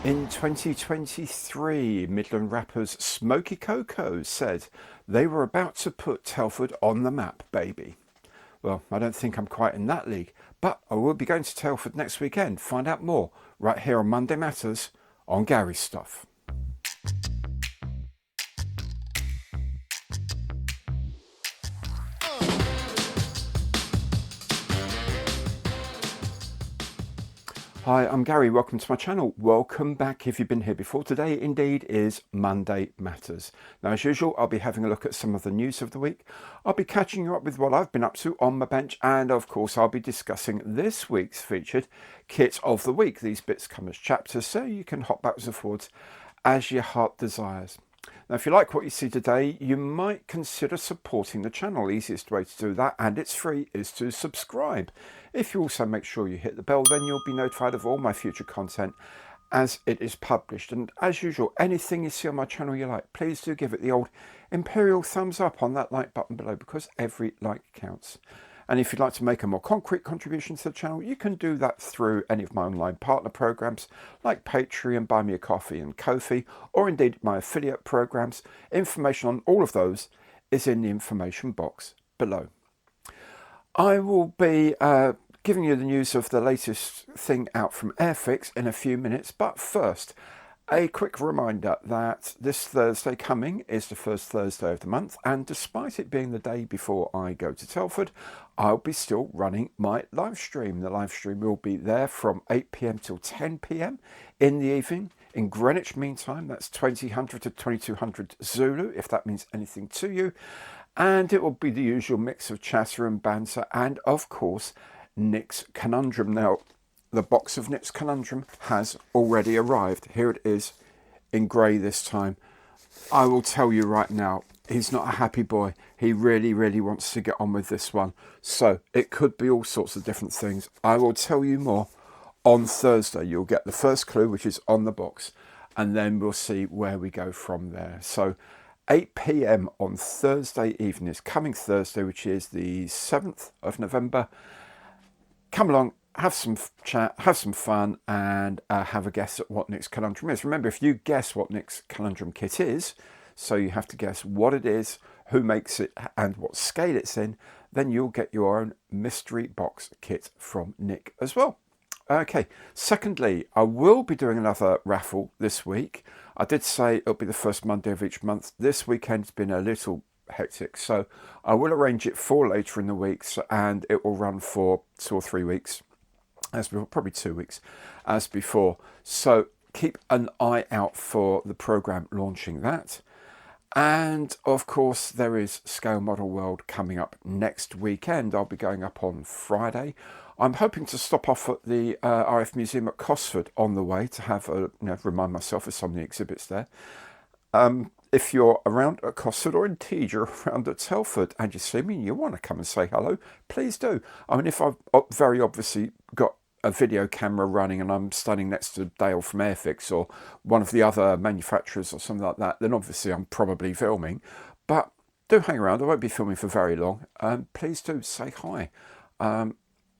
In 2023, Midland rappers Smokey Coco said they were about to put Telford on the map, baby. Well, I don't think I'm quite in that league, but I will be going to Telford next weekend. Find out more right here on Monday Matters on Gary Stuff. Hi, I'm Gary. Welcome to my channel. Welcome back if you've been here before. Today, indeed, is Monday Matters. Now, as usual, I'll be having a look at some of the news of the week. I'll be catching you up with what I've been up to on my bench. And, of course, I'll be discussing this week's featured kit of the week. These bits come as chapters, so you can hop backwards and forwards as your heart desires. Now, if you like what you see today, you might consider supporting the channel. The easiest way to do that, and it's free, is to subscribe. If you also make sure you hit the bell, then you'll be notified of all my future content as it is published. And as usual, anything you see on my channel you like, please do give it the old imperial thumbs up on that like button below, because every like counts. And if you'd like to make a more concrete contribution to the channel, you can do that through any of my online partner programs like Patreon, Buy Me a Coffee and Ko-fi, or indeed my affiliate programs. Information on all of those is in the information box below. I will be giving you the news of the latest thing out from AIRFIX in a few minutes, but first, a quick reminder that this Thursday coming is the first Thursday of the month, and despite it being the day before I go to Telford, I'll be still running my live stream. The live stream will be there from 8 p.m. till 10 p.m. in the evening in Greenwich Mean Time. That's 2000 to 2200 Zulu, if that means anything to you. And it will be the usual mix of chatter and banter, and of course, Nick's Conundrum. Now, the box of Nick's Conundrum has already arrived. Here it is in grey this time. I will tell you right now, he's not a happy boy. He really, really wants to get on with this one. So it could be all sorts of different things. I will tell you more on Thursday. You'll get the first clue, which is on the box, and then we'll see where we go from there. So 8 p.m. on Thursday evening is coming Thursday, which is the 7th of November. Come along, have some chat, have some fun, and have a guess at what Nick's Conundrum is. Remember, if you guess what Nick's Conundrum kit is, so you have to guess what it is, who makes it, and what scale it's in, then you'll get your own mystery box kit from Nick as well. Okay, secondly, I will be doing another raffle this week. I did say it'll be the first Monday of each month. This weekend's been a little hectic, so I will arrange it for later in the weeks, and it will run for 2 or 3 weeks, as before, probably 2 weeks as before. So keep an eye out for the program launching that. And of course, there is Scale Model World coming up next weekend. I'll be going up on Friday. I'm hoping to stop off at the RF Museum at Cosford on the way to have a, remind myself of some of the exhibits there. If you're around at Cosford, or indeed you're around at Telford and you see me and you want to come and say hello, please do. I mean, if I've very obviously got a video camera running and I'm standing next to Dale from AIRFIX or one of the other manufacturers or something like that, then obviously I'm probably filming. But do hang around. I won't be filming for very long. Please do say hi.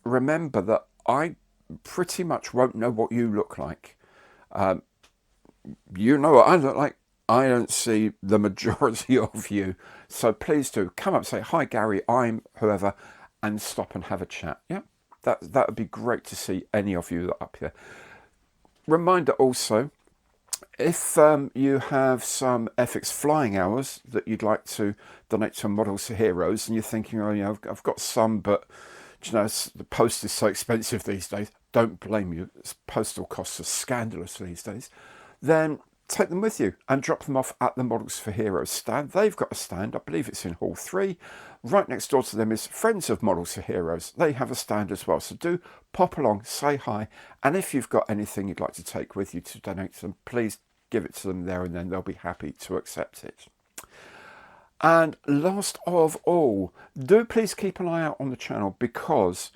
Remember that I pretty much won't know what you look like. You know what I look like. I don't see the majority of you. So please do come up and say, hi, Gary, I'm whoever, and stop and have a chat. Yeah, that would be great to see any of you that are up here. Reminder also, if you have some AIRFIX flying hours that you'd like to donate to Models for Heroes, and you're thinking, oh, I've got some, but the post is so expensive these days. Don't blame you. Postal costs are scandalous these days. Then take them with you and drop them off at the Models for Heroes stand. They've got a stand, I believe it's in Hall 3. Right next door to them is Friends of Models for Heroes. They have a stand as well. So do pop along, say hi. And if you've got anything you'd like to take with you to donate to them, please give it to them there and then. They'll be happy to accept it. And last of all, do please keep an eye out on the channel, because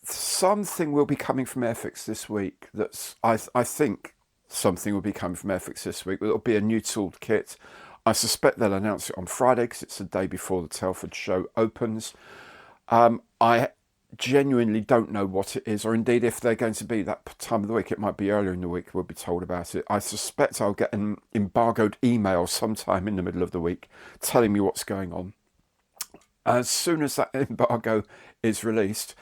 something will be coming from AIRFIX this week. That's I think something will be coming from AIRFIX this week. It'll be a new tooled kit. I suspect they'll announce it on Friday because it's the day before the Telford show opens. I genuinely don't know what it is, or indeed if they're going to be that time of the week, it might be earlier in the week we'll be told about it. I suspect I'll get an embargoed email sometime in the middle of the week telling me what's going on. As soon as that embargo is released,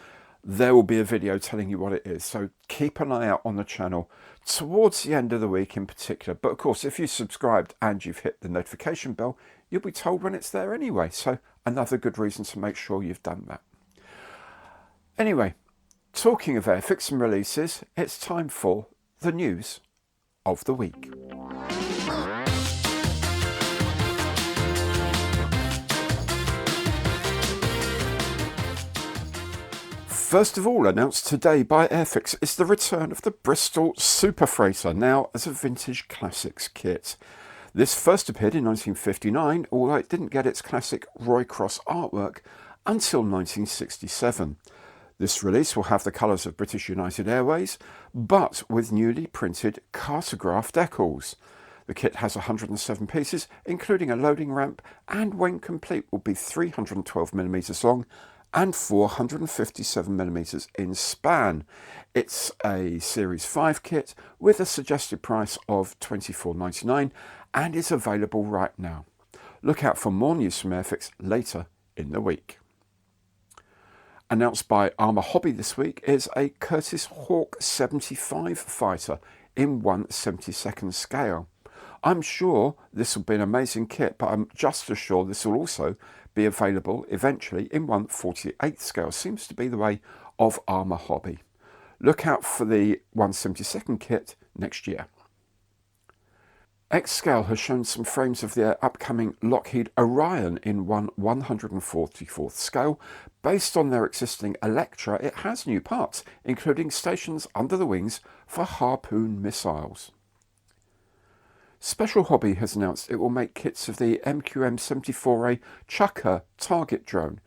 there will be a video telling you what it is. So keep an eye out on the channel towards the end of the week in particular. But of course, if you subscribed and you've hit the notification bell, you'll be told when it's there anyway. So another good reason to make sure you've done that. Anyway, talking of AIRFIX and releases, it's time for the news of the week. First of all, announced today by AIRFIX is the return of the Bristol Super Freighter, now as a vintage classics kit. This first appeared in 1959, although it didn't get its classic Roycross artwork until 1967. This release will have the colours of British United Airways, but with newly printed cartograph decals. The kit has 107 pieces, including a loading ramp, and when complete will be 312mm long and 457mm in span. It's a Series 5 kit with a suggested price of £24.99 and is available right now. Look out for more news from AIRFIX later in the week. Announced by ARMA Hobby this week is a Curtiss Hawk 75 fighter in 1/72nd scale. I'm sure this will be an amazing kit, but I'm just as sure this will also be available eventually in 1/48th scale. Seems to be the way of ARMA Hobby. Look out for the 1/72nd kit next year. Xscale has shown some frames of their upcoming Lockheed Orion in 1/144th scale. Based on their existing Electra, it has new parts, including stations under the wings for Harpoon missiles. Special Hobby has announced it will make kits of the MQM-74A Chucker target drone.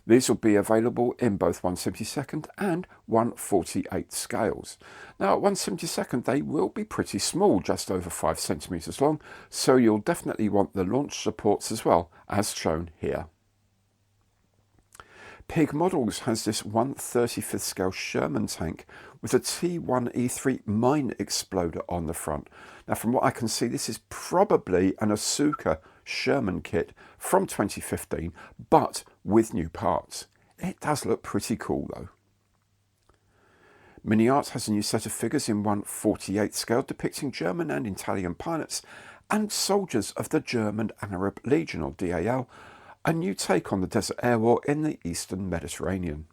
These will be available in both 1/72nd and 1/48th scales. Now at 1/72nd they will be pretty small, just over 5 centimeters long, so you'll definitely want the launch supports as well, as shown here. Pig Models has this 1/35th scale Sherman tank with a T1E3 mine exploder on the front. Now from what I can see, this is probably an Asuka Sherman kit from 2015, but with new parts. It does look pretty cool though. MINIART has a new set of figures in 1/48th scale depicting German and Italian pilots and soldiers of the German Arab Legion, or DAL, a new take on the Desert Air War in the Eastern Mediterranean.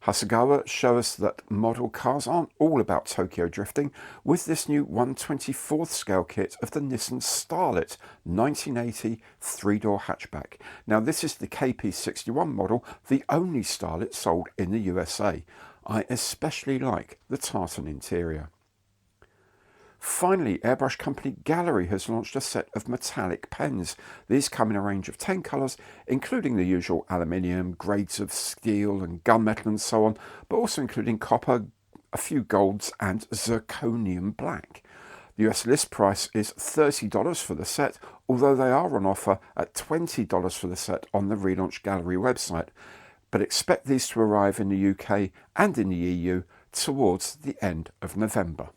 HASEGAWA show us that model cars aren't all about Tokyo drifting with this new 1/24th scale kit of the Nissan Starlet 1980 three-door hatchback. Now this is the KP61 model, the only Starlet sold in the USA. I especially like the tartan interior. Finally, airbrush company GAAHLERI has launched a set of metallic pens. These come in a range of 10 colours, including the usual aluminium, grades of steel and gunmetal and so on, but also including copper, a few golds and zirconium black. The US list price is $30 for the set, although they are on offer at $20 for the set on the relaunched GAAHLERI website. But expect these to arrive in the UK and in the EU towards the end of November.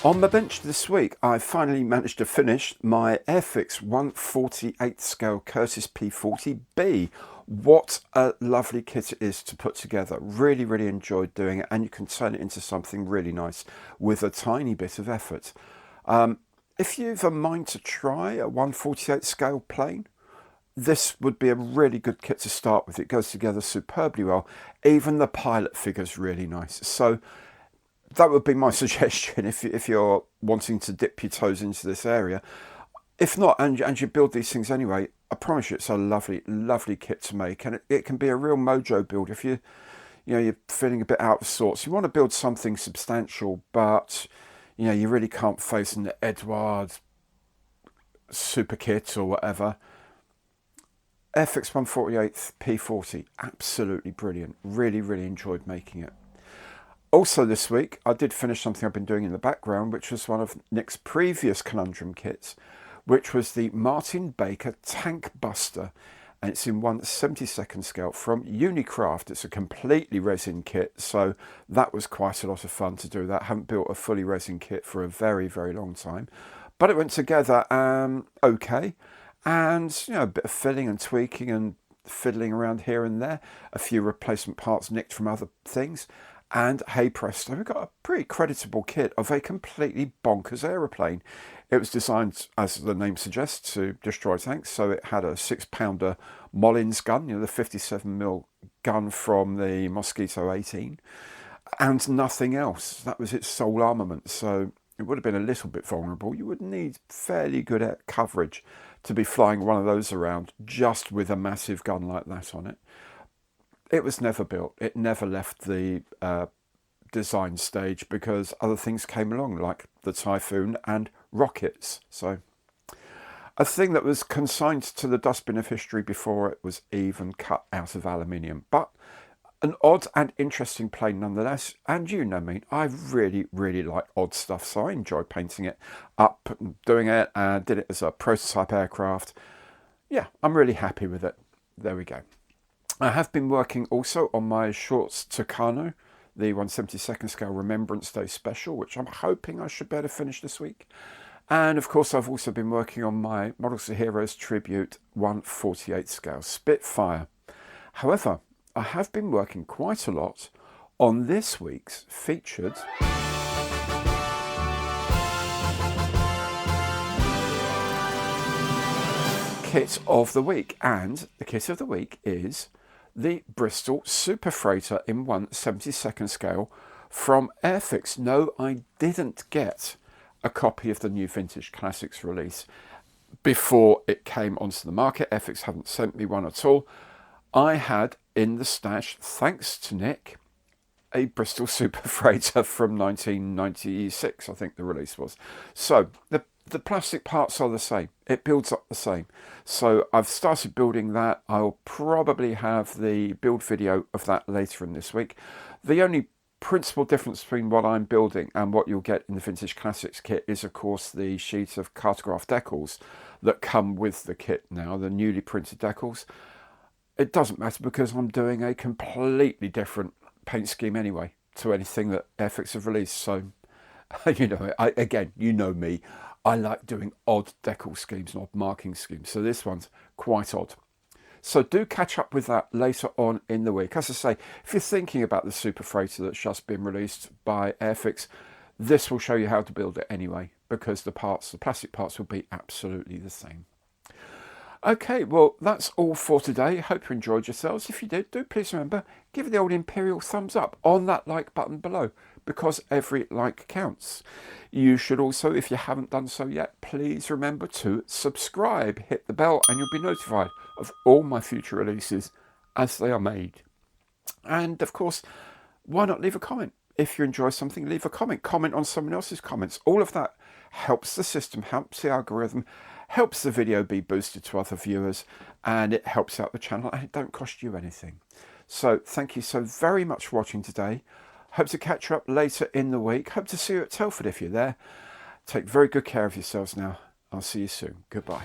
On the bench this week, I finally managed to finish my AIRFIX 1/48th scale Curtiss P40B. What a lovely kit it is to put together. Really, really enjoyed doing it, and you can turn it into something really nice with a tiny bit of effort. If you've a mind to try a 1/48th scale plane, this would be a really good kit to start with. It goes together superbly well. Even the pilot figure's really nice. So that would be my suggestion if you're wanting to dip your toes into this area. If not, and you build these things anyway, I promise you it's a lovely, lovely kit to make, and it can be a real mojo build if you're feeling a bit out of sorts. You want to build something substantial, but you really can't face an Edward super kit or whatever. AIRFIX 1/48th P40, absolutely brilliant. Really, really enjoyed making it. Also this week, I did finish something I've been doing in the background, which was one of Nick's previous conundrum kits, which was the Martin Baker Tank Buster. And it's in 1/72 scale from Unicraft. It's a completely resin kit, so that was quite a lot of fun to do that. I haven't built a fully resin kit for a very, very long time. But it went together okay. And, you know, a bit of filling and tweaking and fiddling around here and there. A few replacement parts nicked from other things. And hey presto, we've got a pretty creditable kit of a completely bonkers aeroplane. It was designed, as the name suggests, to destroy tanks. So it had a 6-pounder Mollins gun, you know, the 57mm gun from the Mosquito 18, and nothing else. That was its sole armament. So it would have been a little bit vulnerable. You would need fairly good air coverage to be flying one of those around just with a massive gun like that on it. It was never built. It never left the design stage because other things came along, like the Typhoon and rockets. So a thing that was consigned to the dustbin of history before it was even cut out of aluminium. But an odd and interesting plane nonetheless. And you know me, I really, really like odd stuff. So I enjoy painting it up and doing it, and did it as a prototype aircraft. Yeah, I'm really happy with it. There we go. I have been working also on my Shorts Tucano, the 1/72 scale Remembrance Day special, which I'm hoping I should be able to finish this week. And of course, I've also been working on my Models of Heroes Tribute 1/48 scale Spitfire. However, I have been working quite a lot on this week's featured kit of the week. And the kit of the week is the Bristol Super Freighter in 1/72 scale from AIRFIX. No, I didn't get a copy of the new Vintage Classics release before it came onto the market. AIRFIX haven't sent me one at all. I had in the stash, thanks to Nick, a Bristol Super Freighter from 1996, I think the release was. So the plastic parts are the same. It builds up the same. So I've started building that. I'll probably have the build video of that later in this week. The only principal difference between what I'm building and what you'll get in the Vintage Classics kit is, of course, the sheet of cartograph decals that come with the kit now, the newly printed decals. It doesn't matter because I'm doing a completely different paint scheme anyway to anything that AIRFIX have released. So, you know, again, you know me, I like doing odd decal schemes and odd marking schemes. So this one's quite odd. So do catch up with that later on in the week. As I say, if you're thinking about the Super Freighter that's just been released by AIRFIX, this will show you how to build it anyway, because the plastic parts will be absolutely the same. Okay, well, that's all for today. Hope you enjoyed yourselves. If you did, do please remember, give the old Imperial thumbs up on that like button below, because every like counts. You should also, if you haven't done so yet, please remember to subscribe, hit the bell, and you'll be notified of all my future releases as they are made. And of course, why not leave a comment? If you enjoy something, leave a comment. Comment on someone else's comments. All of that helps the system, helps the algorithm, helps the video be boosted to other viewers, and it helps out the channel, and it don't cost you anything. So thank you so very much for watching today. Hope to catch you up later in the week. Hope to see you at Telford if you're there. Take very good care of yourselves now. I'll see you soon. Goodbye.